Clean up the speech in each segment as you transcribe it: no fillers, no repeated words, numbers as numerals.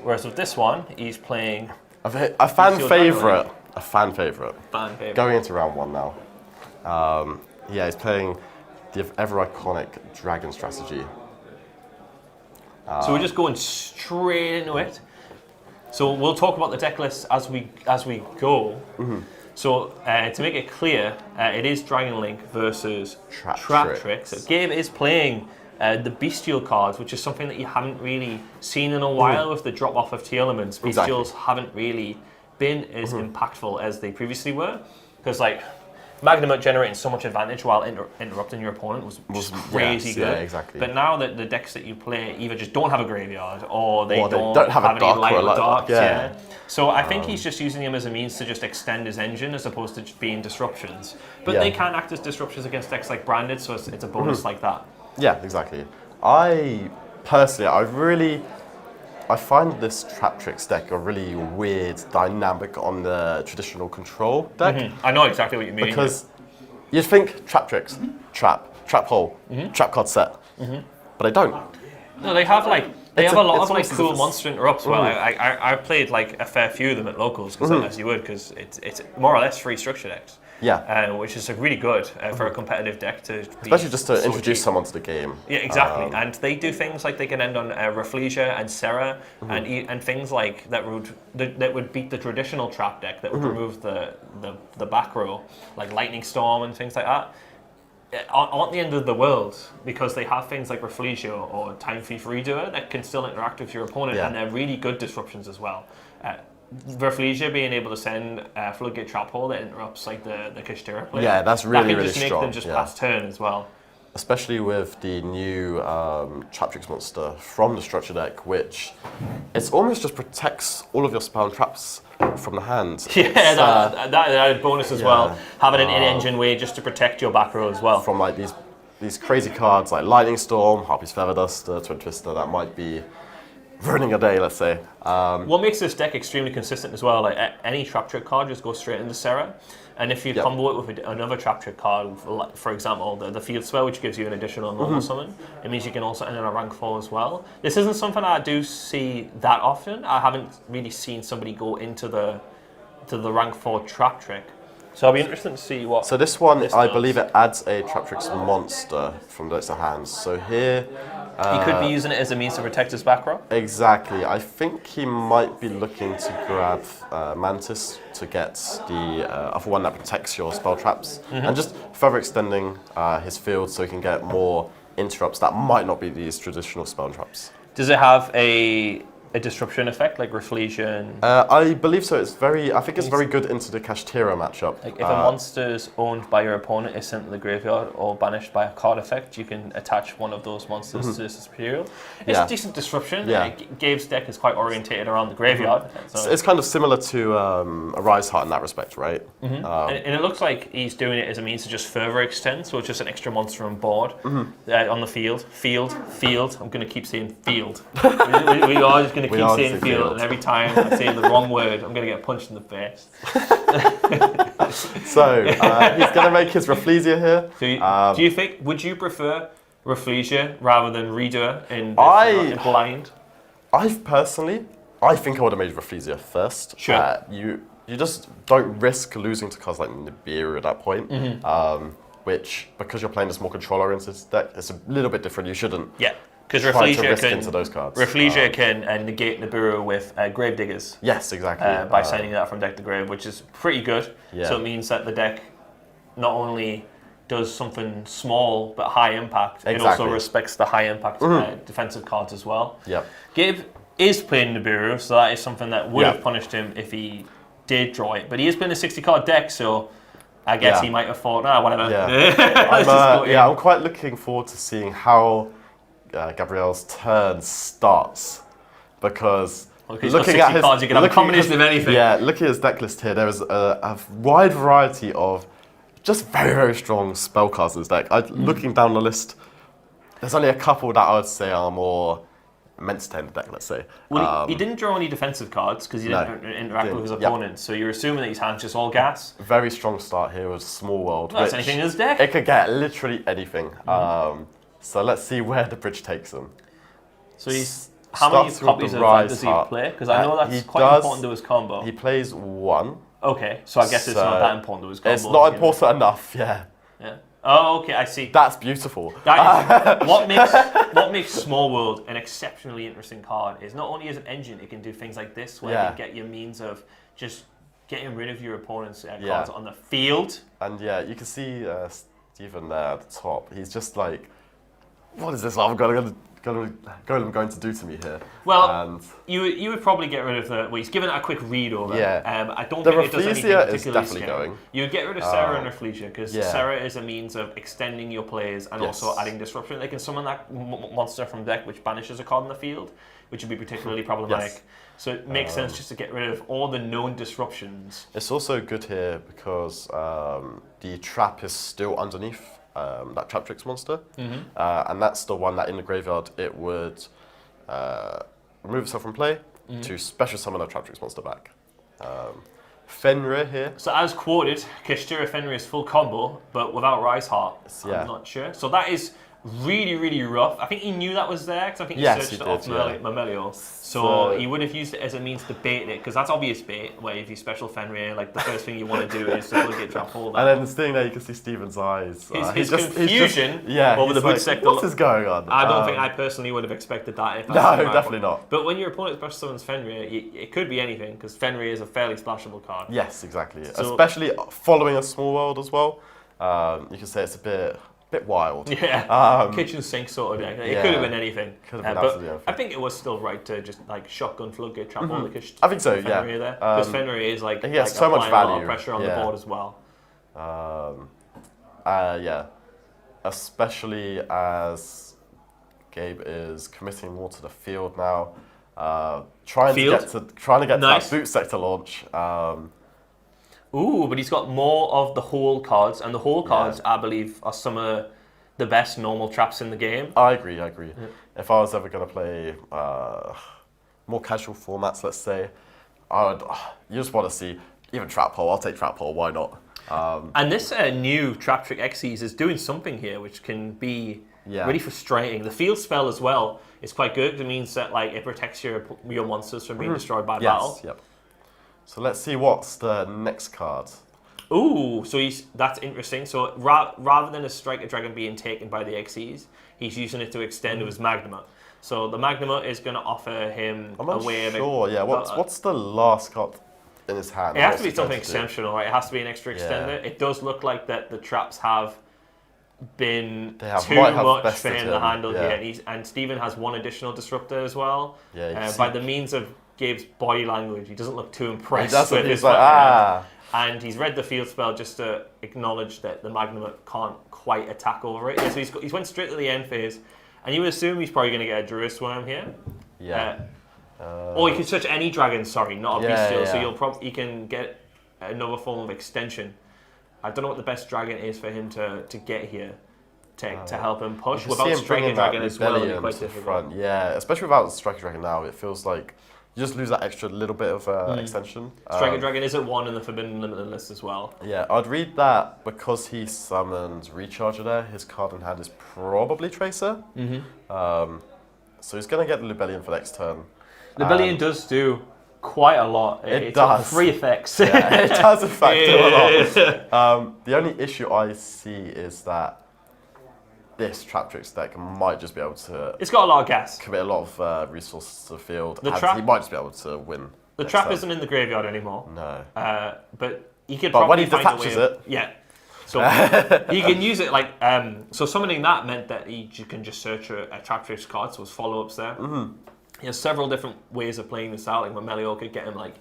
Whereas with this one, he's playing a fan favourite. A fan favourite. Going into round 1 now. Yeah, he's playing the ever iconic dragon strategy. So we're just going straight into it. So we'll talk about the deck list as we go. So to make it clear, it is DragonLink versus Traptrix. So Gabe is playing the bestial cards, which is something that you haven't really seen in a while with the drop off of T elements. Bestials haven't really been as impactful as they previously were, because like Magnum generating so much advantage while interrupting your opponent was crazy good. Yeah, exactly. But now that the decks that you play either just don't have a graveyard or they don't have a any dark light or or dark. yeah. So I think he's just using them as a means to just extend his engine as opposed to just being disruptions. But they can act as disruptions against decks like Branded, so it's a bonus like that. Yeah, exactly. I personally, I find this Traptrix deck a really weird dynamic on the traditional control deck. I know exactly what you mean. Because you'd think Traptrix, trap hole, trap card set, but they don't. No, they have like have a lot of like cool monster interrupts. Well, I played like a fair few of them at locals, as you would, because it's more or less free structure decks. Yeah. Which is really good for a competitive deck to especially just to introduce someone to the game. Yeah, exactly. And they do things like they can end on Rafflesia and Serra and things like that would beat the traditional trap deck that would remove the back row, like Lightning Storm and things like that. Aren't the end of the world, because they have things like Rafflesia or Time Thief Redoer that can still interact with your opponent, and they're really good disruptions as well. Rafflesia being able to send Floodgate Trap Hole that interrupts like the Kashtira play. Yeah, that's really, really strong. That can just make them just pass turn as well. Especially with the new Traptrix monster from the structure deck, which it's almost just protects all of your spell and traps from the hand. Yeah, that bonus as well. Having an in-engine way just to protect your back row as well. From like these crazy cards like Lightning Storm, Harpy's Feather Duster, Twin Twister, that might be ruining a day, let's say. What makes this deck extremely consistent as well, like any Traptrix card just goes straight into Serra, and if you combo it with another Traptrix card, for example, the Field Spell, which gives you an additional normal summon, it means you can also end on a rank 4 as well. This isn't something I do see that often. I haven't really seen somebody go into the rank 4 Traptrix. So I'll be interested to see what. So this one, I believe it adds a Traptrix monster from those hands. So here, he could be using it as a means to protect his back row. Exactly. I think he might be looking to grab Mantis to get the other one that protects your spell traps, and just further extending his field so he can get more interrupts that might not be these traditional spell traps. Does it have a disruption effect like Rafflesia? I believe so. I think it's very good into the Kashtira matchup. Like if a monster's owned by your opponent is sent to the graveyard or banished by a card effect, you can attach one of those monsters to this material. It's a decent disruption. Yeah. Gabe's deck is quite orientated around the graveyard. So it's kind of similar to a Rise Heart in that respect, right? And it looks like he's doing it as a means to just further extend, so it's just an extra monster on board on the field. Field. I'm going to keep saying field. we are just going to keep saying field, and every time I'm saying the wrong word, I'm going to get punched in the face. So he's going to make his Rafflesia here. So do you think? Would you prefer Rafflesia rather than Redoer in blind? I think I would have made Rafflesia first. Sure. You just don't risk losing to cards like Nibiru at that point. Which, because you're playing this more control-oriented deck, it's a little bit different. You shouldn't. Yeah. Because Rafflesia can negate Nibiru with Gravediggers. Yes, exactly. By sending that from deck to grave, which is pretty good. Yeah. So it means that the deck not only does something small but high impact, it also respects the high impact defensive cards as well. Yep. Gabe is playing Nibiru, so that is something that would have punished him if he did draw it. But he is playing a 60-card deck, so I guess he might have thought, whatever. Yeah. I'm quite looking forward to seeing how Gabriel's turn starts, because looking at his cards, you can have a combination of anything. Yeah, looking at his deck list here, there is a wide variety of just very, very strong spell cards in his deck. Looking down the list, there's only a couple that I would say are more meant to stay in the deck, let's say. Well, he didn't draw any defensive cards because he didn't interact with his opponent, so you're assuming that his hand's just all gas. Very strong start here with Small World. Well, that's anything in his deck. It could get literally anything. So let's see where the bridge takes him. So he's How many starts with copies the of that Rise does he Heart. play? Because I know that's He quite does- important to his combo. He plays 1. Okay, so I guess it's not that important to his combo. It's not important enough, yeah. Yeah. Oh, okay, I see. That's beautiful. That is, what makes Small World an exceptionally interesting card is not only as an engine, it can do things like this, where you get your means of just getting rid of your opponent's cards on the field. And yeah, you can see Stephen there at the top. He's just like, what is this I'm going to do to me here? Well, and you would probably get rid of the. Well, he's given it a quick read over. Yeah. I don't The think it does anything Rafflesia particularly is definitely scary. going. You would get rid of Sarah and Rafflesia because yeah. Sarah is a means of extending your plays and Yes. also adding disruption. They can summon that monster from deck which banishes a card in the field, which would be particularly problematic. Yes. So it makes sense just to get rid of all the known disruptions. It's also good here because the trap is still underneath that Traptrix monster, and that's the one that in the graveyard it would remove itself from play to special summon a Traptrix monster back. Fenrir here. So as quoted, Kashira Fenrir's full combo, but without Rise Heart. Yeah. I'm not sure. So that is really, really rough. I think he knew that was there because I think he searched it off Mamelio. So he would have used it as a means to bait it because that's obvious bait. Where if you special Fenrir, like the first thing you want to do is to get trap hold. And then sitting there, you can see Steven's eyes. His confusion over the boot sector. What is going on? I don't think I personally would have expected that. If No, that's definitely not. But when your opponent special summons Fenrir, it could be anything because Fenrir is a fairly splashable card. Yes, exactly. So, especially following a small world as well. You can say it's a bit wild. Yeah, kitchen sink sort of deck. It could have been anything. Could have been but absolutely anything. I think it was still right to just like shotgun floodgate trap all the I think so, Fenrir there. Because Fenrir is like, he has so much applying a lot of value. pressure on the board as well. Yeah, especially as Gabe is committing more to the field now, trying to get to that boot sector launch. Ooh, but he's got more of the whole cards, and the whole cards, I believe, are some of the best normal traps in the game. I agree. Yeah. If I was ever going to play more casual formats, let's say, you just want to see even Trap Hole. I'll take Trap Hole. Why not? And this new Traptrix Xyz is doing something here, which can be really frustrating. The field spell as well is quite good. It means that like it protects your monsters from being destroyed by battle. Yep. So let's see what's the next card. Ooh, so that's interesting. So rather than a Striker Dragon being taken by the Xyz, he's using it to extend to his Magnuma. So the Magnuma is going to offer him a way of... Yeah, what's the last card in his hand? It has to be something exceptional, right? It has to be an extra extender. It does look like that the traps have been too much for him to handle here. And Steven has one additional disruptor as well. Yeah, by the means of Gabe's body language, he doesn't look too impressed with his and he's read the field spell just to acknowledge that the Magnum can't quite attack over it. So he's went straight to the end phase, and you would assume he's probably going to get a Druid Swarm here. Yeah. Or he can search any dragon. Sorry, not a bestial. Yeah. So you can get another form of extension. I don't know what the best dragon is for him to get here to help him push. Without Striker Dragon as well, it'd be quite difficult. Yeah, especially without Striker Dragon now, it feels like you just lose that extra little bit of extension. Striker Dragon is at 1 in the Forbidden Limited list as well. Yeah, I'd read that because he summons Recharger there, his card in hand is probably Tracer. So he's going to get the Libellion for next turn. Libellion does do quite a lot. It does. 3 effects. Yeah, it does in fact do a lot. The only issue I see is that this Traptrix deck might just be able to... It's got a lot of gas. Commit a lot of resources to the field. He might just be able to win. The trap isn't in the graveyard anymore. No. But he could but probably when he detaches it... Yeah. So you can use it like... so summoning that meant that you can just search a Traptrix card, so there's follow-ups there. He has several different ways of playing this out. Like Mamelio could get him like...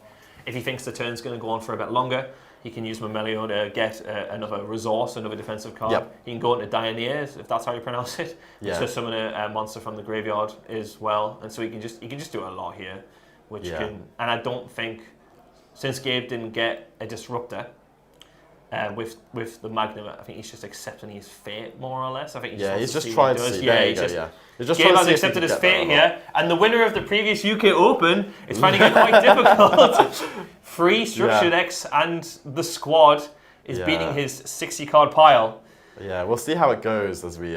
If he thinks the turn's going to go on for a bit longer, he can use Mamelio to get another resource, another defensive card. Yep. He can go into Dianeers, if that's how you pronounce it. To summon a monster from the graveyard as well. And so he can just do a lot here, which can... And I don't think, since Gabe didn't get a disruptor with the Magnum, I think he's just accepting his fate more or less. I think he's just trying to see. Gabe has accepted his fate here, and the winner of the previous UK Open is finding it quite difficult. 3 Structured X and the squad is beating his 60-card pile. Yeah, we'll see how it goes as we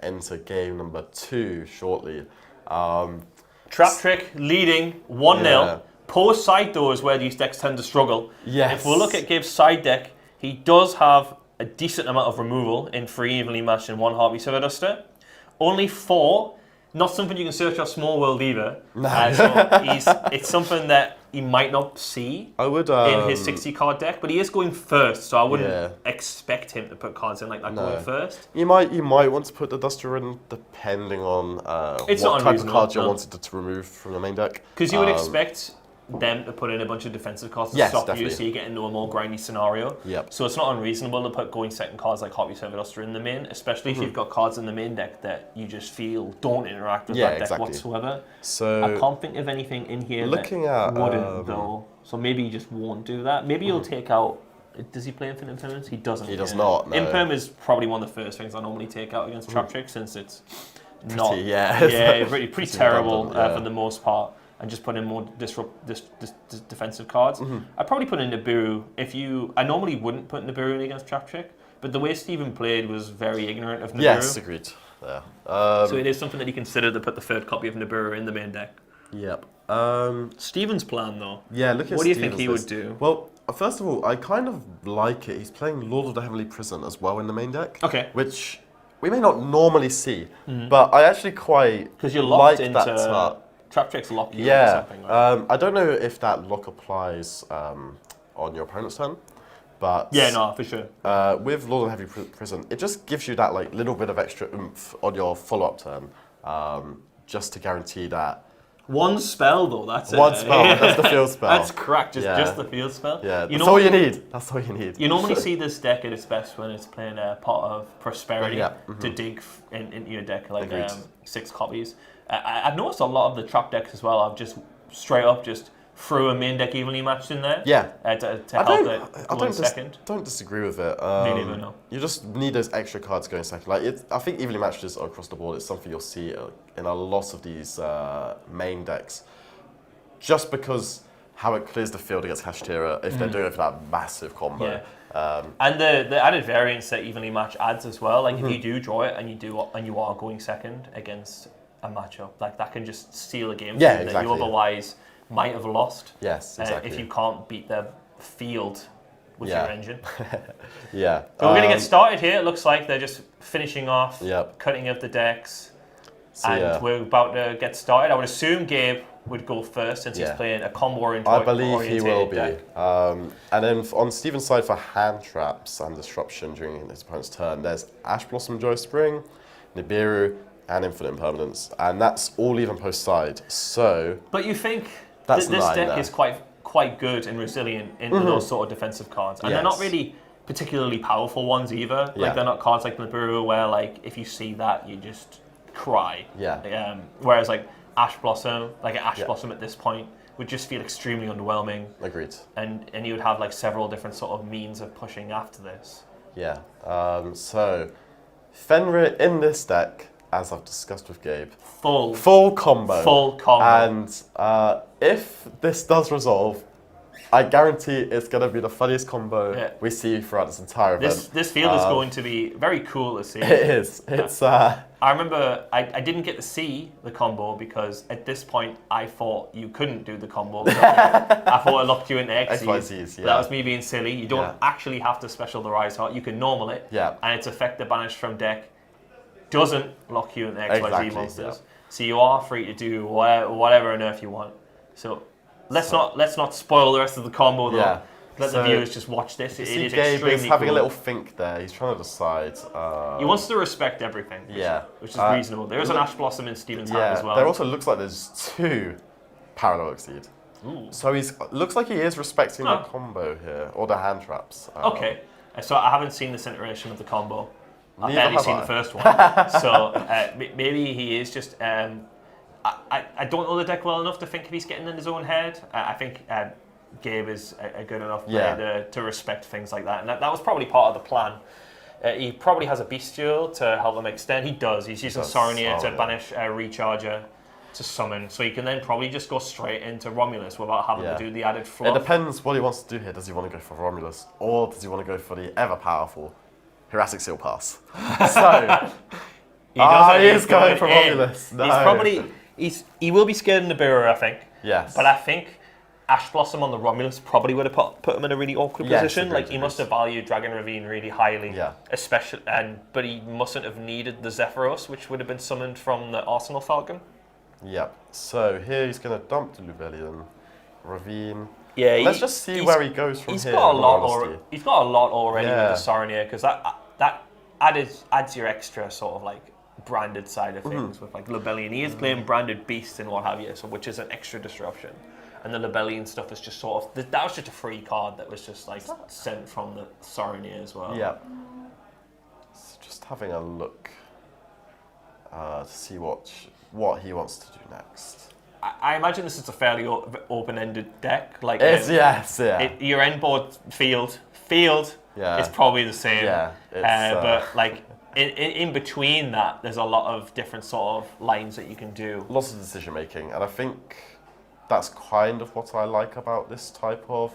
enter game number 2 shortly. Traptrix leading 1-0. Yeah. Post side though is where these decks tend to struggle. Yes. If we look at Gabe's side deck, he does have a decent amount of removal in 3 evenly matched and 1 Heartbeat Silver Duster. Only 4. Not something you can search off Small World either. No. So it's something that he might not see I would in his 60 card deck, but he is going first, so I wouldn't expect him to put cards in like that going first. You might want to put the Duster in depending on what type of cards you wanted to remove from the main deck. Because you would expect them to put in a bunch of defensive cards to stop you, so you get into a more grindy scenario. Yep. So it's not unreasonable to put going second cards like Heartbeat Silver Duster in the main, especially if you've got cards in the main deck that you just feel don't interact with that deck whatsoever. So I can't think of anything in here looking that at, wouldn't though. So maybe you just won't do that. Maybe you'll take out. Does he play Infinite Impermanence? He doesn't. He does not. No. Imperm is probably one of the first things I normally take out against Traptrix, since it's not. Pretty terrible for the most part. And just put in more defensive cards. I'd probably put in Nibiru I normally wouldn't put Nibiru in against Traptrix, but the way Steven played was very ignorant of Nibiru. Yes, agreed. Yeah. So it is something that he considered to put the third copy of Nibiru in the main deck. Yep. Steven's plan though. Yeah, look at what do you think he would do? Well, first of all, I kind of like it. He's playing Lord of the Heavenly Prison as well in the main deck. Okay. Which we may not normally see, but I actually quite because you're locked like into that. Traptrix lock you or something, right? I don't know if that lock applies on your opponent's turn, but for sure. With Lord of the Heavy Prison, it just gives you that like little bit of extra oomph on your follow-up turn, just to guarantee that. One spell though, that's one spell. That's the field spell. That's correct. Just the field spell. Yeah, that's all you need. That's all you need. You normally see this deck at its best when it's playing a pot of prosperity to dig into your deck like 6 copies. I've noticed a lot of the trap decks as well. I've just straight up just threw a main deck evenly matched in there. Yeah. To help it go in second. Don't disagree with it. Me neither, no. You just need those extra cards going second. Like I think evenly matched is across the board. It's something you'll see in a lot of these main decks, just because how it clears the field against Kashtira if they're doing it for that massive combo. Yeah. And the added variance that evenly match adds as well. Like if you do draw it and you are going second against a matchup, like that can just steal a game that you otherwise might have lost. Yes, exactly. If you can't beat the field with your engine. Yeah. So we're going to get started here. It looks like they're just finishing off, Yep. cutting up the decks, and we're about to get started. I would assume Gabe would go first since he's playing a combo oriented. I believe he will be. Deck. And then on Steven's side for hand traps and disruption during his opponent's turn, there's Ash Blossom Joy Spring, Nibiru, and Infinite Impermanence, and that's all even post side. So, but you think this deck is quite good and resilient in those sort of defensive cards, and they're not really particularly powerful ones either. Like they're not cards like Nibiru where like if you see that you just cry. Yeah. Whereas like Ash Blossom, like an Ash Blossom at this point would just feel extremely underwhelming. Agreed. And you would have like several different sort of means of pushing after this. Yeah. So Fenrir in this deck, as I've discussed with Gabe, full combo. Full combo. And if this does resolve, I guarantee it's going to be the funniest combo we see throughout this entire event. This field is going to be very cool to see. It is. It's. I remember I didn't get to see the combo because at this point I thought you couldn't do the combo. I thought it locked you into XYZs. That was me being silly. You don't actually have to special the Rise Heart. You can normal it. And its effect, the banished from deck, doesn't lock you into XYZ monsters. So you are free to do whatever on earth you want. So let's not spoil the rest of the combo though. Let the viewers just watch this. It is Gabe extremely is having cool. a little think there. He's trying to decide. He wants to respect everything. Which is reasonable. There is an Ash Blossom in Steven's hand as well. There also looks like there's 2 Parallel Exceed. So looks like he is respecting the combo here, or the hand traps. Okay. So I haven't seen this iteration of the combo. I've Neither barely seen have the first one. So maybe he is just... I don't know the deck well enough to think if he's getting in his own head. I think Gabe is a good enough player to respect things like that. And that was probably part of the plan. He probably has a Bestial to help him extend. He does. He's using Sarnia to banish Recharger to summon. So he can then probably just go straight into Romulus without having to do the added fluff. It depends what he wants to do here. Does he want to go for Romulus? Or does he want to go for the ever-powerful Jurassic Seal Pass? So... he is going for Romulus. No. he will be scared in the Nibiru, I think. Yes. But I think Ash Blossom on the Romulus probably would have put him in a really awkward position. Like, he must have valued Dragon Ravine really highly. Yeah. Especially, but he mustn't have needed the Zephyros, which would have been summoned from the Arsenal Falcon. Yep. So here he's going to dump the Luvelian Ravine. Yeah. Let's just see where he goes from here. He's got a lot already with the Saronir, because that adds your extra sort of like branded side of things with like Lubellian. He is playing branded beasts and what have you, so which is an extra disruption. And the Lubellian stuff is just sort of that was just a free card that was just like sent from the Saronir as well. Yeah. So just having a look to see what he wants to do next. I imagine this is a fairly open-ended deck. Like your end board field is probably the same. Yeah, but like in between that, there's a lot of different sort of lines that you can do. Lots of decision making, and I think that's kind of what I like about this type of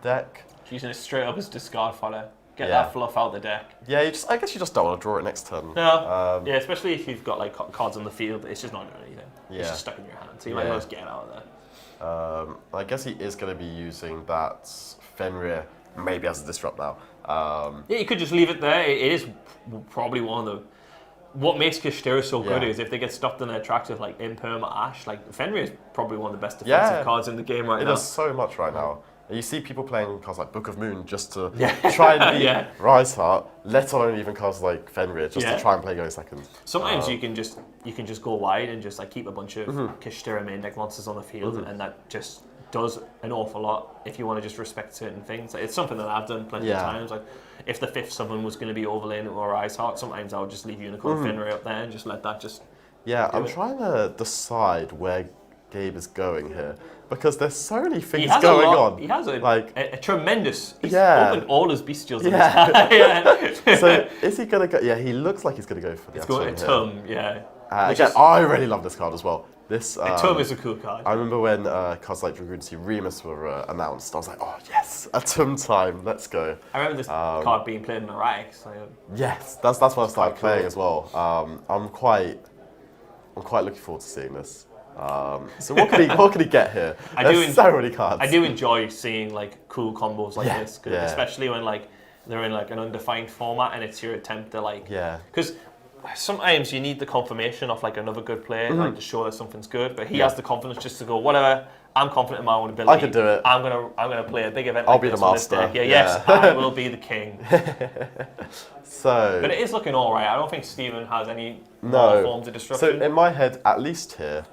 deck. Using it straight up as discard fodder. Get that fluff out the deck. Yeah, I guess you just don't want to draw it next turn. No. Yeah, especially if you've got like cards on the field, it's just not doing anything. Yeah. It's just stuck in your hand, so you might as well just get it out of there. I guess he is going to be using that Fenrir maybe as a disrupt now. Yeah, you could just leave it there. It is probably one of the... What makes Kashtira so good is if they get stuffed in their tracks with like Imperm or Ash, like Fenrir is probably one of the best defensive cards in the game right now. It does so much right now. You see people playing cards like Book of Moon just to try and beat Rise Heart, let alone even cards like Fenrir just to try and play going second. Sometimes you can just go wide and just like keep a bunch of Kashtira main deck monsters on the field, and that just does an awful lot if you want to just respect certain things. Like, it's something that I've done plenty of times. Like if the fifth summon was going to be overlaying or Rise Heart, sometimes I would just leave Unicorn Fenrir up there and just let that just. Yeah, I'm trying to decide where Gabe is going here, because there's so many things going on. He has a tremendous. He's opened all his bestials. So is he gonna go? Yeah, he looks like he's gonna go for the. It's going to Tum. Yeah. Again, I really love this card as well. This Tum is a cool card. I remember when cards like Dragoon Sea Remus were announced. I was like, oh yes, a Tum time. Let's go. I remember this card being played in Iraq. So. Yes, that's when I started playing as well. I'm quite looking forward to seeing this. So what can he get here? There's so many cards. I do enjoy seeing like cool combos like this, especially when like they're in like an undefined format and it's your attempt to like because sometimes you need the confirmation of like another good player like to show that something's good, but he has the confidence just to go whatever. I'm confident in my own ability. I can do it. I'm gonna play a big event. I'll be the master. Yes, I will be the king. So, but it is looking all right. I don't think Steven has any forms of disruption. So in my head, at least here,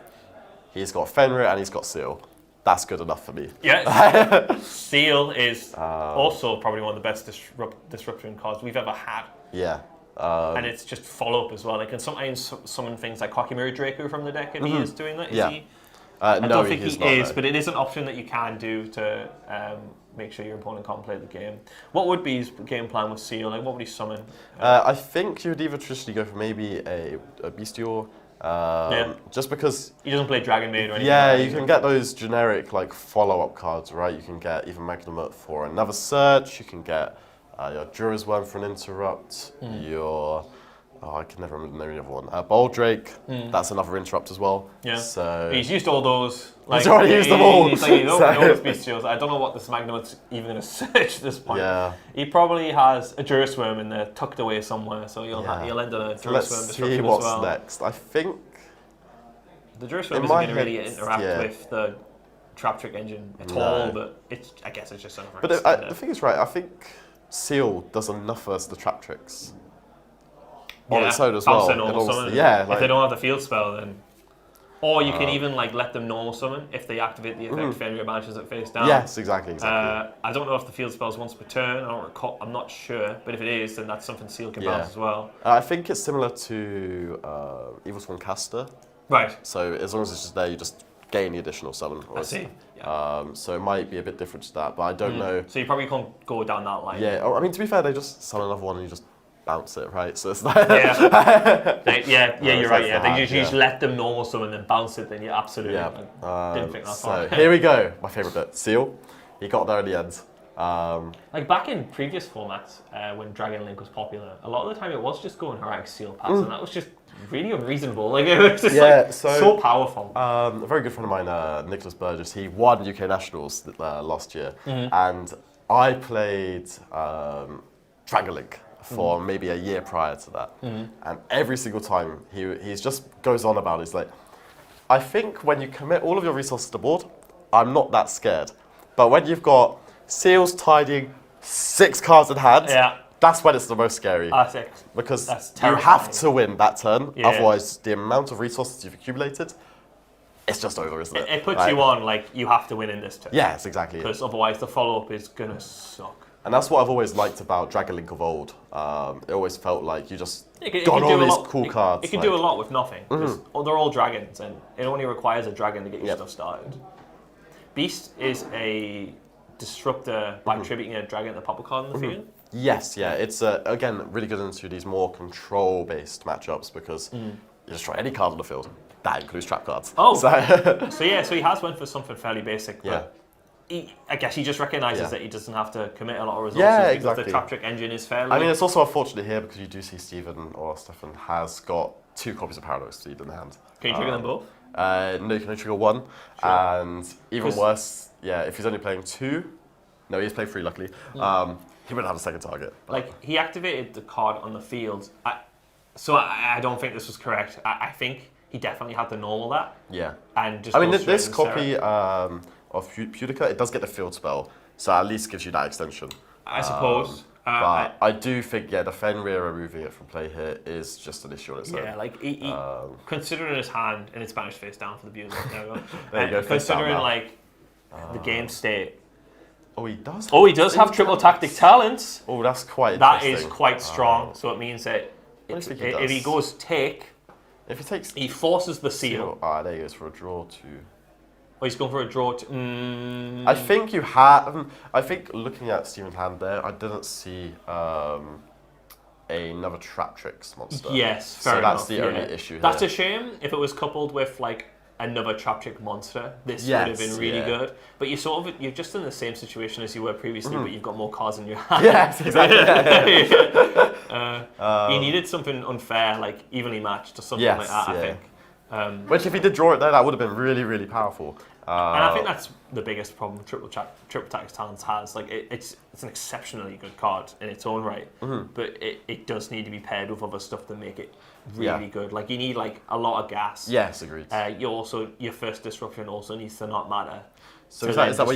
he's got Fenrir and he's got Seal. That's good enough for me. Yes. Seal is also probably one of the best disruption cards we've ever had. Yeah. And it's just follow up as well. It can sometimes summon things like Kakimura Draco from the deck if he is doing that. Is he? I don't think he is, but it is an option that you can do to make sure your opponent can't play the game. What would be his game plan with Seal? Like, what would he summon? I think you would either traditionally go for maybe a Bestior. Just because he doesn't play Dragon Maid or anything. Yeah, you can get those generic like follow-up cards, right? You can get even Magnamut for another search. You can get your Jura's Worm for an interrupt. Your I can never remember the name of the other one. Boldrake, that's another interrupt as well. Yeah. So he's used all those. Like, he's already used them all. He's like, all his bestials. I don't know what this Magnamut's even going to search at this point. Yeah. He probably has a Jura's Worm in there tucked away somewhere, so you'll end on a Jura's Worm disruption as well. Let's see what's next. I think the Jura's Worm isn't going to really interact with the Traptrix engine at all, but I guess it's just another. But the thing is, right, I think Seal does enough versus the Traptrix. On its own as well. If they don't have the field spell, then. Or you can even like let them normal summon if they activate the effect Fenrir banishes it face down. Yes, exactly. I don't know if the field spell is once per turn. I'm not sure, but if it is, then that's something Seal can bounce as well. I think it's similar to Evil Sworn Caster. Right. So as long as it's just there, you just gain the additional summon. I see. So it might be a bit different to that, but I don't know. So you probably can't go down that line. Yeah. I mean, to be fair, they just summon another one and you just bounce it, right? So it's like you're right. They usually just let them normal summon and then bounce it. Then absolutely. Didn't think that so here we go. My favourite bit, Seal. He got there in the end. Like back in previous formats, when DragonLink was popular, a lot of the time it was just going Herac's Seal Pass, and that was just really unreasonable. Like it was just so powerful. A very good friend of mine, Nicholas Burgess, he won UK Nationals last year, and I played DragonLink for maybe a year prior to that, and every single time he's just goes on about it. He's like, I think when you commit all of your resources to board, I'm not that scared, but when you've got Seals tidying 6 cards in hand, that's when it's the most scary. Because you have to win that turn, otherwise the amount of resources you've accumulated, it's just over, isn't it? It puts you on, like, you have to win in this turn. Yes, exactly. Because otherwise the follow-up is going to suck. And that's what I've always liked about DragonLink of old. It always felt like you just got all these cool cards. It can do a lot with nothing. Because they're all dragons, and it only requires a dragon to get your stuff started. Beast is a disruptor by attributing a dragon to pop a card in the field. Yes, yeah. It's, again, really good into these more control-based matchups because you destroy any card on the field. That includes trap cards. Oh, so he has went for something fairly basic, but I guess he just recognises that he doesn't have to commit a lot of resources because the Traptrix engine is fairly... I mean, it's also unfortunate here because you do see Stephen has got 2 copies of Paradox Speed in hand. Can you trigger them both? No, you can only trigger 1, and even worse, if he's only playing 2, no, he's playing 3 luckily, he wouldn't have a second target. Like, he activated the card on the field, so I don't think this was correct. I think he definitely had to normal that. Yeah. And just this copy of Pudica, it does get the field spell, so at least gives you that extension. I suppose. But I do think, the Fenrir removing it from play here is just an issue on its own. Yeah, like, considering his hand, and it's banished face down for the viewers. There we go. There you go, considering, like, the game state. Oh, he does. Oh, he does have triple tactic talents. Oh, that's quite That interesting. is quite strong. So it means that if he goes take, if he takes, he forces the seal. There he goes for a draw to. Oh, he's going for a draw to. I think you have. I think looking at Steven's hand there, I didn't see another Traptrix monster. Yes, fair enough. So that's the only issue here. That's a shame. If it was coupled with like another Traptrix monster, this would have been really good. But you're just in the same situation as you were previously, but you've got more cards in your hand. Yes, exactly. You needed something unfair, like evenly matched or something like that, I think. Which if he did draw it there, that would have been really, really powerful. And I think that's the biggest problem Triple Tactics Talents has. Like it's an exceptionally good card in its own right, but it does need to be paired with other stuff to make it really good. Like you need like a lot of gas. Yes, agreed. Your first disruption also needs to not matter. So is that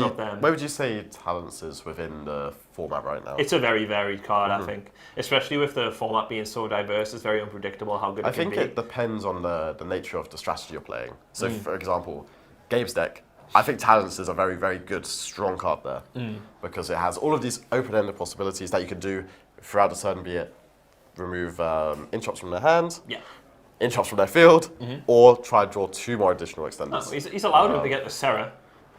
where would you say Talents is within the format right now? It's a very varied card, I think. Especially with the format being so diverse, it's very unpredictable how good it can be. I think it depends on the nature of the strategy you're playing. So for example, Gabe's deck, I think Talents is a very, very good, strong card there. Because it has all of these open-ended possibilities that you can do throughout the turn, be it remove interrupts from their hand, interrupts from their field, or try to draw 2 more additional extenders. He's allowed him to get the Serra,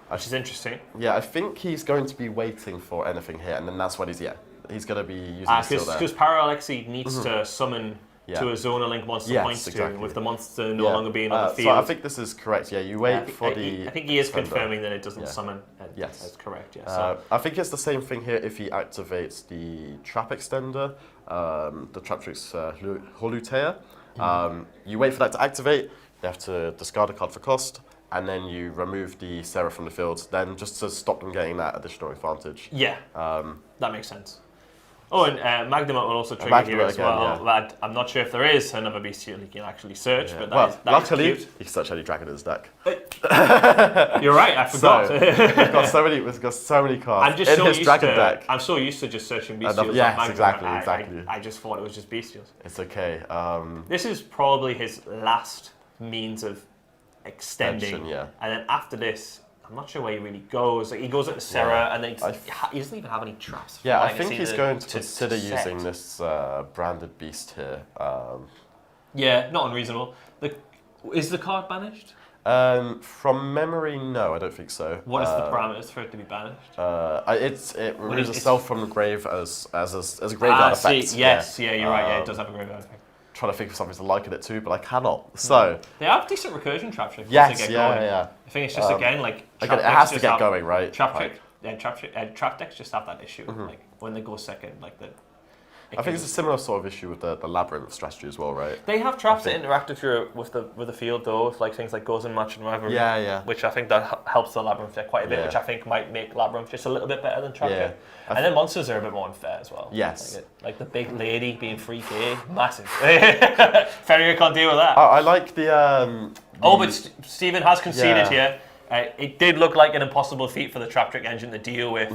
which is interesting. Yeah, I think he's going to be waiting for anything here, and then that's when he's going to be using the seal there. Because Paralexi needs to summon to a ZonaLink monster points to, with the monster no longer being on the field. So I think this is correct, you wait for the... I think he is confirming that it doesn't summon. Yes. That's correct, So. I think it's the same thing here if he activates the Trap Extender, the Traptrix Holutea. You wait for that to activate, you have to discard a card for cost, and then you remove the Seraph from the field, then just to stop them getting that additional advantage. Yeah, that makes sense. Oh, and Magnemite will also trigger here as well. Yeah. I'm not sure if there is another bestial he can actually search, but that luckily, is cute. He can search any dragon in his deck. You're right, I forgot. So, we've got so many cards in his dragon deck. I'm so used to just searching bestials. Yes, exactly. I just thought it was just bestials. It's okay. This is probably his last means of extending. And then after this, I'm not sure where he really goes. Like, he goes into Serra, and then he doesn't even have any traps. Yeah, I think he's going to consider using this branded beast here. Yeah, not unreasonable. Is the card banished? From memory, no, I don't think so. What is the parameters for it to be banished? It removes itself from the grave as a graveyard effect. Yes, you're right. Yeah, it does have a graveyard effect. Trying to think of something to liken it to, but I cannot. So they have decent recursion Traptrix. Yes, yeah. I think it's just again like it has to get going, right? Traptrix trap decks just have that issue. Like when they go second, like that. I think it's a similar sort of issue with the labyrinth strategy as well, right? They have traps that interact with the field though, with like things like goes and match and whatever. Yeah. Which I think that helps the labyrinth deck quite a bit, which I think might make labyrinth just a little bit better than trap deck. And then monsters are a bit more unfair as well. Yes. Like the big lady being free K, massive. Ferrier can't deal with that. I like the. But Stephen has conceded here. It did look like an impossible feat for the Traptrix engine to deal with.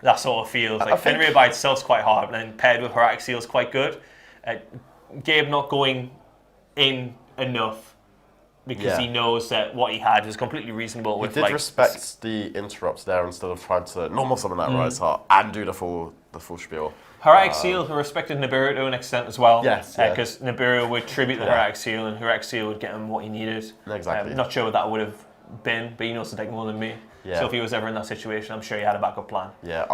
That sort of field. Like Fenrir by itself is quite hard, and then paired with Heretic Seal is quite good. Gabe not going in enough because he knows that what he had was completely reasonable. He did respect the interrupts there instead of trying to normal summon that Rise Heart and do the full spiel. Heretic Seal respected Nibiru to an extent as well. Yes, because Nibiru would tribute the Heretic Seal, and Heretic Seal would get him what he needed. Exactly. Not sure what that would have been, but he knows the deck more than me. Yeah. So if he was ever in that situation, I'm sure he had a backup plan. Yeah,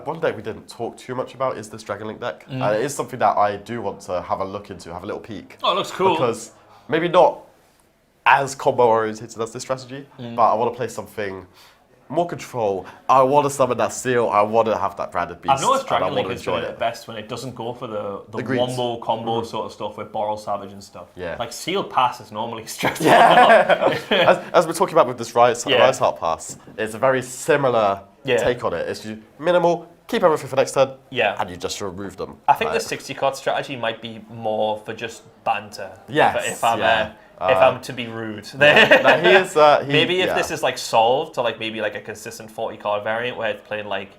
one deck we didn't talk too much about is this DragonLink deck. It is something that I do want to have a look into, have a little peek. Oh, it looks cool. Because maybe not as combo oriented as this strategy, but I want to play something more control. I want to summon that seal. I want to have that branded beast. I've noticed DragonLink is doing it best when it doesn't go for the wombo combo sort of stuff with Boral Savage and stuff. Yeah. Like Sealed Pass is normally stressful. As we're talking about with this Rise Heart Pass, it's a very similar take on it. It's you minimal, keep everything for next turn, and you just remove them. I think the 60 card strategy might be more for just banter. Yes. If I'm to be rude. Maybe if this is like solved to like maybe like a consistent 40 card variant where it's playing like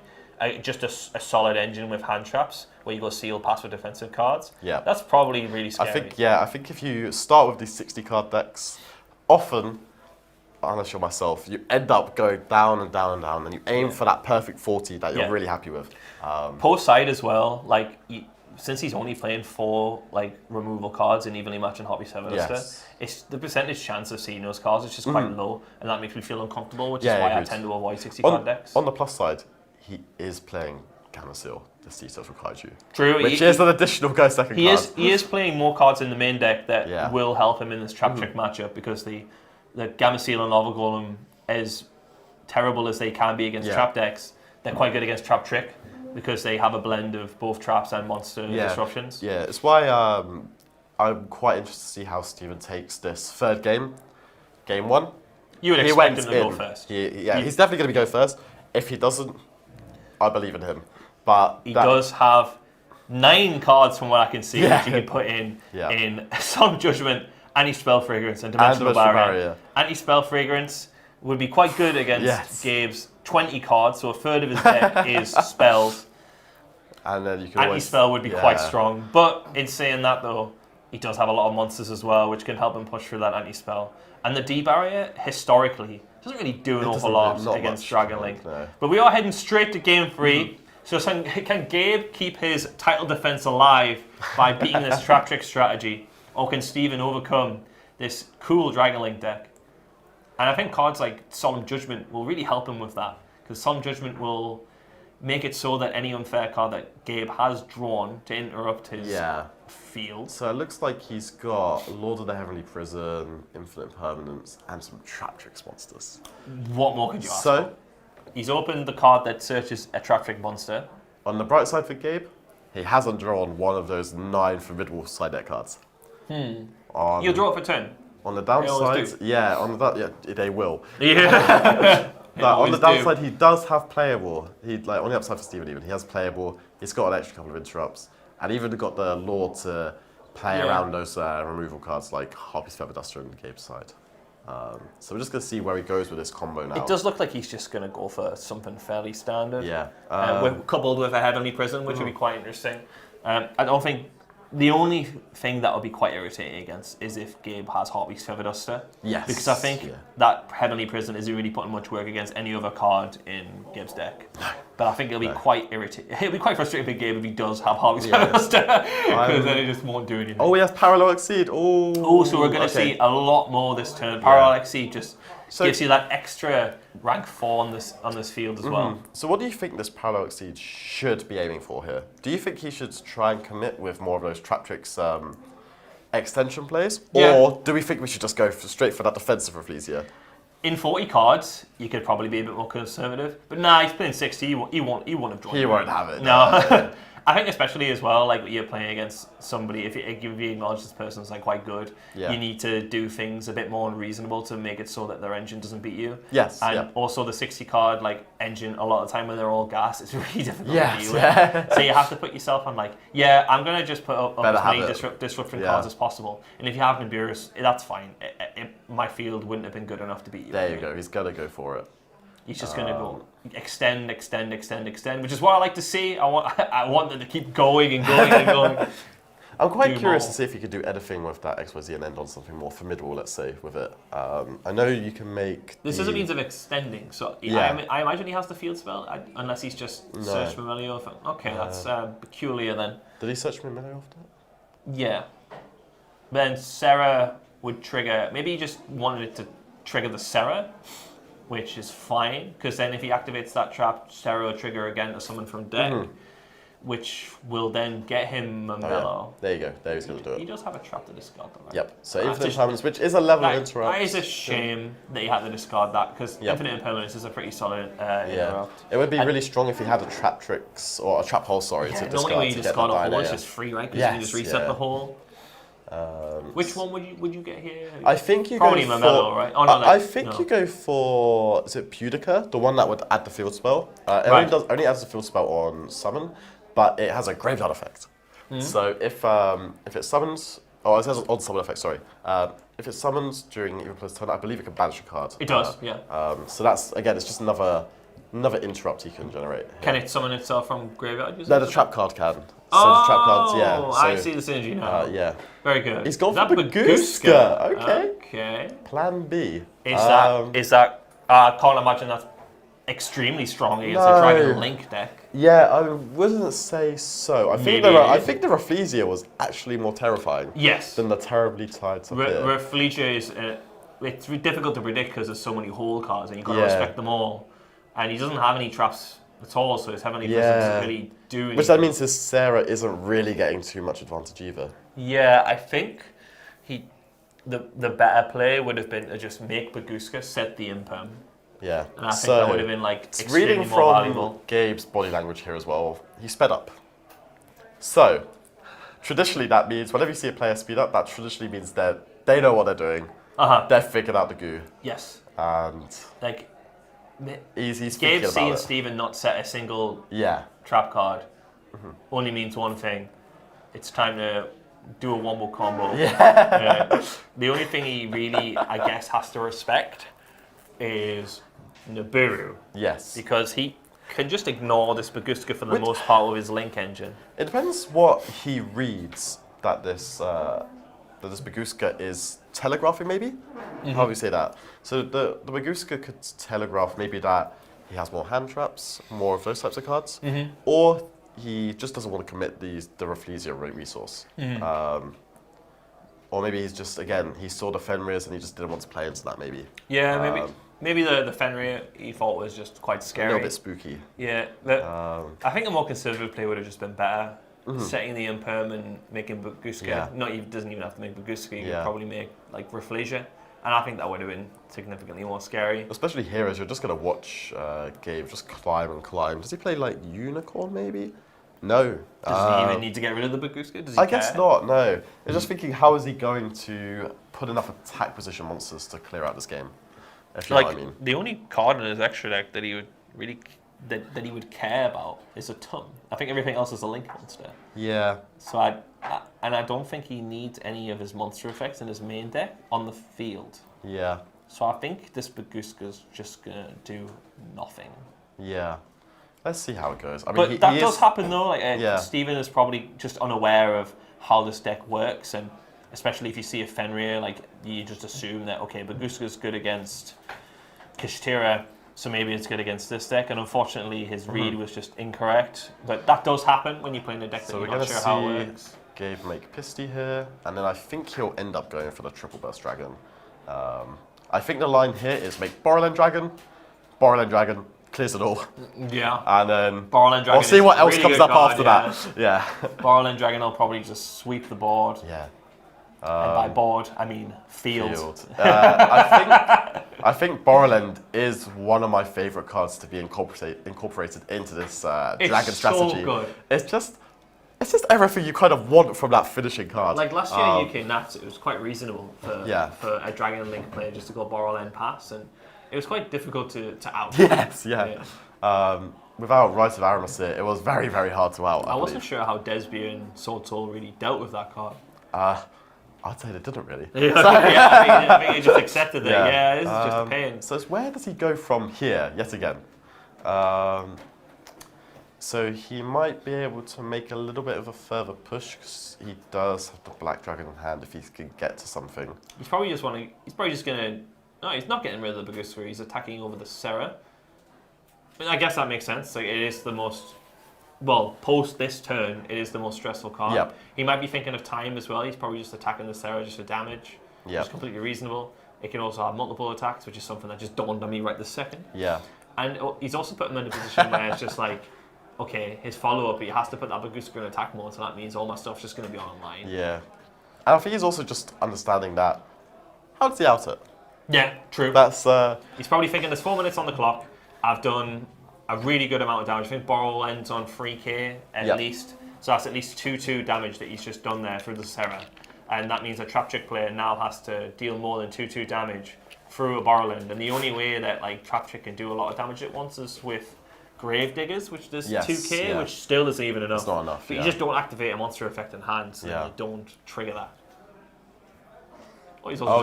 just a solid engine with hand traps where you go Seal Pass with defensive cards. Yeah. That's probably really scary. I think if you start with these 60 card decks, often, unless you're myself, you end up going down and down and down, and you aim for that perfect 40 that you're really happy with. Post side as well, like since he's only playing 4 like removal cards in evenly matching Hobby 7 it's the percentage chance of seeing those cards is just quite low, and that makes me feel uncomfortable, which is why I tend to avoid 60 card decks. On the plus side, he is playing Gamma Seal, the Details will Kaiju. True. Which is an additional go second card. He is playing more cards in the main deck that will help him in this Traptrix matchup, because the Gamma Seal and Lava Golem, as terrible as they can be against trap decks, they're quite good against Traptrix because they have a blend of both traps and monster disruptions. Yeah, it's why I'm quite interested to see how Steven takes this third game. Game 1. You would expect him to go first. He's definitely going to go first. If he doesn't, I believe in him. But he does have 9 cards from what I can see that you can put in Solemn Judgment, Anti-Spell Fragrance, and Dimensional Barrier. Anti-Spell Fragrance would be quite good against Gabe's 20 cards, so a third of his deck is spells. And then you can Anti-Spell would be quite strong. But in saying that though, he does have a lot of monsters as well, which can help him push through that anti-spell. And the D-Barrier, historically, doesn't really do an awful lot against DragonLink. No. But we are heading straight to game 3. So can Gabe keep his title defense alive by beating this Traptrix strategy? Or can Steven overcome this cool DragonLink deck? And I think cards like Solemn Judgment will really help him with that, because Solemn Judgment will make it so that any unfair card that Gabe has drawn to interrupt his field. So it looks like he's got Lord of the Heavenly Prison, Infinite Permanence, and some Traptrix monsters. What more could you ask for? He's opened the card that searches a Traptrix monster. On the bright side for Gabe, he hasn't drawn one of those 9 formidable side deck cards. You'll draw it for turn. On the downside, they will. Yeah. On the downside, he does have playable. On the upside for Steven, even he has playable. He's got an extra couple of interrupts, and even got the lore to play around those removal cards like Harpy's Feather Duster and Gabe's side. So we're just going to see where he goes with this combo now. It does look like he's just going to go for something fairly standard. Yeah. Coupled with a Heavenly Prison, which would be quite interesting. I don't think... The only thing that would be quite irritating against is if Gabe has Harpy's Feather Duster. Yes. Because I think that Heavenly Prison isn't really putting much work against any other card in Gabe's deck. But I think it'll be quite irritating. It'll be quite frustrating for Gabe if he does have Harpy's Feather Duster, because then it just won't do anything. Oh, he has Parallel Exceed. Oh, so we're going to see a lot more this turn. Parallel Exceed just gives you that extra rank 4 on this field as well. So what do you think this Parallel Exceed should be aiming for here? Do you think he should try and commit with more of those Traptrix extension plays? Or do we think we should just go straight for that defensive Rafflesia? in 40 cards, you could probably be a bit more conservative. But nah, he's playing 60. He won't have drawn. He won't have it. No. I think especially as well, like you're playing against somebody, if you acknowledge this person's like quite good, you need to do things a bit more unreasonable to make it so that their engine doesn't beat you. Yes. And also the 60 card like engine, a lot of the time when they're all gas, it's really difficult to deal with. So you have to put yourself on like, I'm gonna just put up as many disrupting cards as possible. And if you have Nibiru's, that's fine. My field wouldn't have been good enough to beat you. There you go. He's gotta go for it. He's just going to go extend, which is what I like to see. I want them to keep going and going and going. I'm quite curious to see if you could do anything with that XYZ and end on something more formidable, let's say, with it. I know you can make... This is a means of extending, so I imagine he has the field spell, unless he's just searched Familiar. Okay, that's peculiar then. Did he search Familiar after that? Yeah. Then Sarah would trigger... Maybe he just wanted it to trigger the Sarah, which is fine, because then if he activates that trap, Sarah will trigger again to summon from deck, which will then get him a mellow. There you go. There he's going to do it. He does have a trap to discard, though, right? Yep. So infinite impermanence, which is a level of interrupt. That is a shame that he had to discard that, because infinite impermanence is a pretty solid interrupt. It would be really strong if he had a Traptrix, or a trap hole, to discard. Normally when you to discard get a the hole, it's just free, right? Because you can just reset the hole. Which one would you get here? I think you probably go for... Mamelo, right? Oh, no, I think you go for... Is it Pudica? The one that would add the field spell. It only adds the field spell on summon, but it has a graveyard effect. So if it summons... Oh, it has an odd summon effect, sorry. If it summons during either player's turn, I believe it can banish a card. It does, so that's, again, it's just another interrupt he can generate. Can it summon itself from graveyard? No, the trap card can. So the trap cards, so, I see the synergy now. Very good. He's gone for Baguska. Okay. Plan B. Is that? I can't imagine that's extremely strong against a DragonLink deck. Yeah, I wouldn't say so. I think the Rafflesia was actually more terrifying. Yes. Than the terribly tied Rafflesia is it's difficult to predict because there's so many hole cards and you've got to respect them all. And he doesn't have any traps at all, so his Heavenly Presence doesn't really do anything. Which that means his Sarah isn't really getting too much advantage either. Yeah, I think the better play would have been to just make Baguska set the imperm. Yeah. And I think that would have been like extremely reading more from valuable. Gabe's body language here as well, he sped up. So, traditionally that means whenever you see a player speed up, that traditionally means that they know what they're doing. They've figured out the goo. Yes. And like he's Gabe seeing it. Steven not set a single trap card only means one thing. It's time to do a wombo combo. The only thing he really, I guess, has to respect is Nibiru. Yes. Because he can just ignore this Baguska for the most part with his Link engine. It depends what he reads that this Baguska is telegraphing, maybe? How do we say that? So the Baguska could telegraph maybe that he has more hand traps, more of those types of cards, or he just doesn't want to commit the Rafflesia resource. Or maybe he's just, again, he saw the Fenrir's and he just didn't want to play into that, maybe. Yeah, maybe the Fenrir he thought was just quite scary. A little bit spooky. Yeah, I think a more conservative play would have just been better. Setting the imperm and making Baguska. He doesn't even have to make Baguska. You could probably make like Rafflesia, and I think that would have been significantly more scary. Especially here, as you're just gonna watch Gabe just climb and climb. Does he play like Unicorn maybe? No. Does he even need to get rid of the Baguska? Does he I guess not. No. I'm just thinking, how is he going to put enough attack position monsters to clear out this game? If you know what I mean. The only card in his extra deck that he would really that he would care about is a ton. I think everything else is a Link monster. Yeah. So I don't think he needs any of his monster effects in his main deck on the field. Yeah. So I think this Baguska's just gonna do nothing. Yeah. Let's see how it goes. I mean, but that does happen though. Like Steven is probably just unaware of how this deck works, and especially if you see a Fenrir, like you just assume that Baguska's good against Kashtira. So maybe it's good against this deck, and unfortunately his read was just incorrect. But that does happen when you play in a deck that you're not sure how it works. Gabe make Pisty here, and then I think he'll end up going for the Triple Burst Dragon. I think the line here is make Borderland Dragon, clears it all. Yeah. And then Borderland Dragon. We'll see what else really comes up card, after that. Yeah. Borderland Dragon will probably just sweep the board. Yeah. And by board, I mean field. I think Borderland is one of my favourite cards to be incorporated into this Dragon strategy. So good. It's just everything you kind of want from that finishing card. Like last year UK Nats, it was quite reasonable for a DragonLink player just to go Borderland pass, and it was quite difficult to out. Yes, yeah. Without Rise of Aramis, it was very, very hard to out. I wasn't sure how Desby and Sword Soul really dealt with that card. I'd say they didn't really. I think he just accepted it. Yeah, this is just a pain. So where does he go from here, yet again? So he might be able to make a little bit of a further push, because he does have the Black Dragon in hand if he can get to something. He's probably just going to... No, he's not getting rid of the Bagustra, he's attacking over the Serra. I guess that makes sense. Like, it is the most... Well, post this turn, it is the most stressful card. Yep. He might be thinking of time as well. He's probably just attacking the Serra just for damage. Yeah. It's completely reasonable. It can also have multiple attacks, which is something that just dawned on me right this second. Yeah. And he's also put him in a position where it's just like, okay, his follow-up, he has to put that Bagustra in attack mode, so that means all my stuff's just going to be online. Yeah. And I think he's also just understanding that. How does he out it? Yeah, true. That's. He's probably thinking there's 4 minutes on the clock. I've done a really good amount of damage. I think Borrow ends on 3k at least. So that's at least 2-2 damage that he's just done there through the Serra. And that means a Traptrix player now has to deal more than 2-2 damage through a Borrowland. And the only way that like Traptrix can do a lot of damage at once is with Gravediggers, which does 2k, which still isn't even enough. It's not enough. But you just don't activate a monster effect in hand, so you don't trigger that.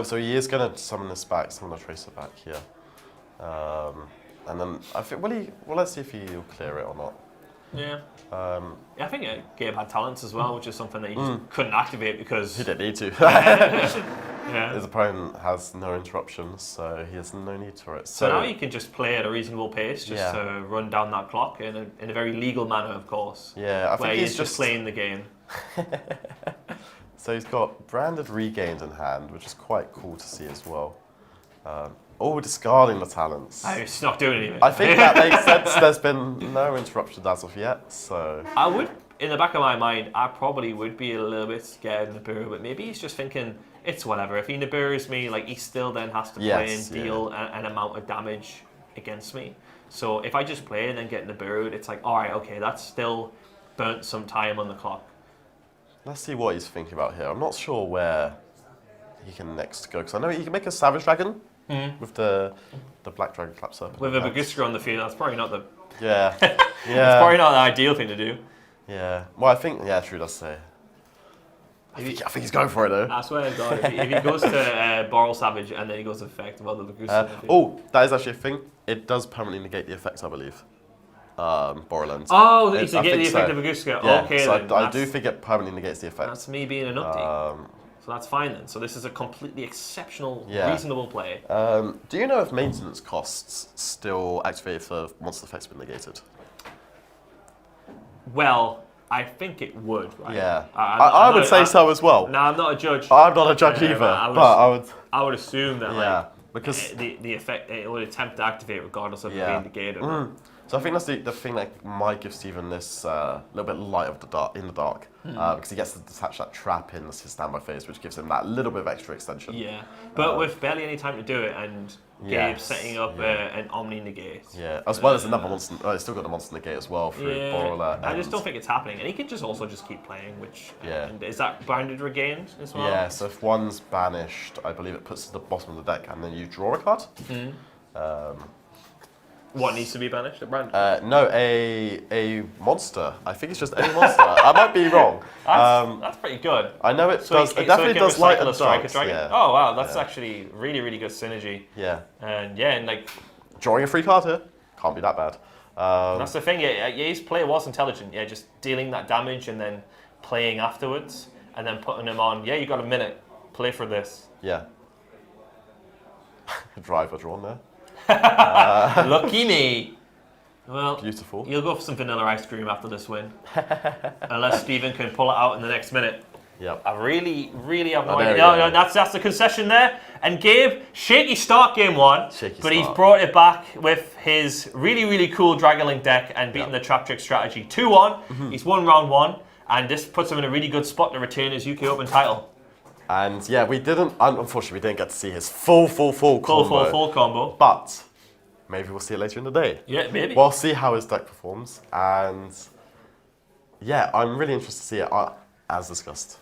So he is going to summon this back, summon the Tracer back here. And then I think, let's see if he'll clear it or not. Yeah. I think Gabe had talents as well, which is something that he just couldn't activate because... He didn't need to. His opponent has no interruptions, so he has no need for it. So now he can just play at a reasonable pace, just to run down that clock in a very legal manner, of course. Yeah, I think he's just playing the game. So he's got Branded Regained in hand, which is quite cool to see as well. Discarding the talents. It's not doing anything. I think that makes sense. There's been no interruption as of yet, so... I would, in the back of my mind, I probably would be a little bit scared of Nibiru, but maybe he's just thinking, it's whatever. If he Nibiru's me, like, he still then has to play and deal an amount of damage against me. So if I just play and then get Nibiru'd, it's like, alright, okay, that's still burnt some time on the clock. Let's see what he's thinking about here. I'm not sure where he can next go, because I know he can make a Savage Dragon. With the Black Dragon Clapser. With a Bagustra on the field, that's probably not the... Yeah. It's probably not the ideal thing to do. Yeah. Well, I think... Yeah, true, does say. I think he's going for it, though. I swear to God, if he goes to Boral Savage and then he goes to effect, well, the Bagustra... that is actually a thing. It does permanently negate the effects, I believe. Borderlands. Oh, you can get the effect of Bagustra. Yeah, okay, so then. I do think it permanently negates the effect. That's me being an update. So that's fine then. So this is a completely exceptional, reasonable play. Do you know if maintenance costs still activate for monster effects been negated? Well, I think it would, right? Yeah. I would say so as well. No, I'm not a judge. I'm not a judge either, I would assume that because the effect, it would attempt to activate regardless of it being negated. So I think that's the thing that might give Steven this little bit light of the dark in the dark, because he gets to detach that trap in his standby phase, which gives him that little bit of extra extension. Yeah, but with barely any time to do it, and Gabe setting up an Omni Negate. Yeah, as well as another monster. He's still got the monster negate as well through Borrowla. I just don't think it's happening, and he can just also just keep playing. Which and is that Branded Regained as well? Yeah, so if one's banished, I believe it puts it to the bottom of the deck, and then you draw a card. What needs to be banished? A brand? No, a monster. I think it's just any monster. I might be wrong. That's pretty good. I know it does. It definitely does light and dark. Yeah. Oh wow, that's actually really, really good synergy. Yeah. And like drawing a free card here can't be that bad. That's the thing. Yeah, his play was intelligent. Yeah, just dealing that damage and then playing afterwards, and then putting him on. Yeah, you got a minute. Play for this. Yeah. Driver drawn there. Lucky me. Well, beautiful. You'll go for some vanilla ice cream after this win, unless Steven can pull it out in the next minute. Yep. I really have no idea. No, that's the concession there. And Gabe, shaky start game one, he's brought it back with his really cool DragonLink deck and beaten the Traptrix strategy 2-1. He's won round one, and this puts him in a really good spot to retain his UK Open title. And yeah, unfortunately, we didn't get to see his full combo. Full combo. But maybe we'll see it later in the day. Yeah, maybe. We'll see how his deck performs. And yeah, I'm really interested to see it. As discussed,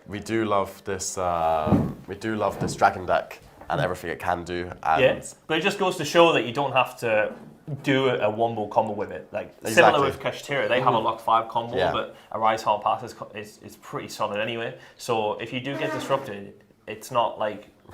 we do love this dragon deck and everything it can do. And yeah, but it just goes to show that you don't have to do a wombo combo with it. Like similar with Kashtira, they have a lock 5 combo, but a Rise Hard Pass is pretty solid anyway. So if you do get disrupted, it's not like